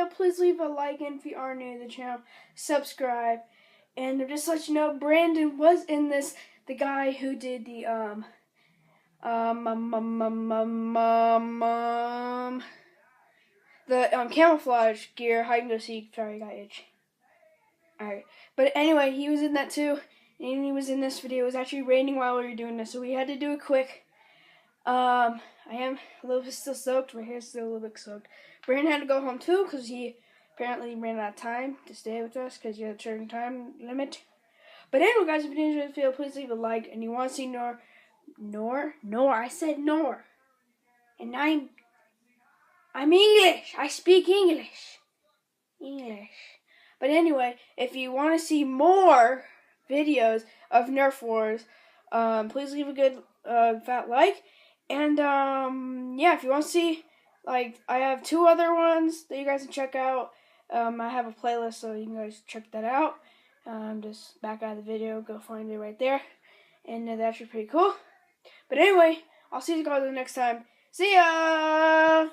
video, please leave a like, and if you are new to the channel, subscribe. And just to let you know, Brandon was in this, the guy who did the camouflage gear, hide and go seek. Sorry, I got itch. Alright, but anyway, he was in that too, and he was in this video. It was actually raining while we were doing this, so we had to do it quick. I am a little bit still soaked. My hair's still a little bit soaked. Brandon had to go home too, because he apparently ran out of time to stay with us, because you have a certain time limit. But anyway, guys, if you enjoyed this video, please leave a like, and you want to see Nor, I said Nor, and I'm English, I speak English. But anyway, if you want to see more videos of Nerf Wars, please leave a good fat like. And yeah, if you want to see, like, I have 2 other ones that you guys can check out. I have a playlist, so you can guys check that out. Just back out of the video, go find it right there. And that's actually pretty cool. But anyway, I'll see you guys next time. See ya!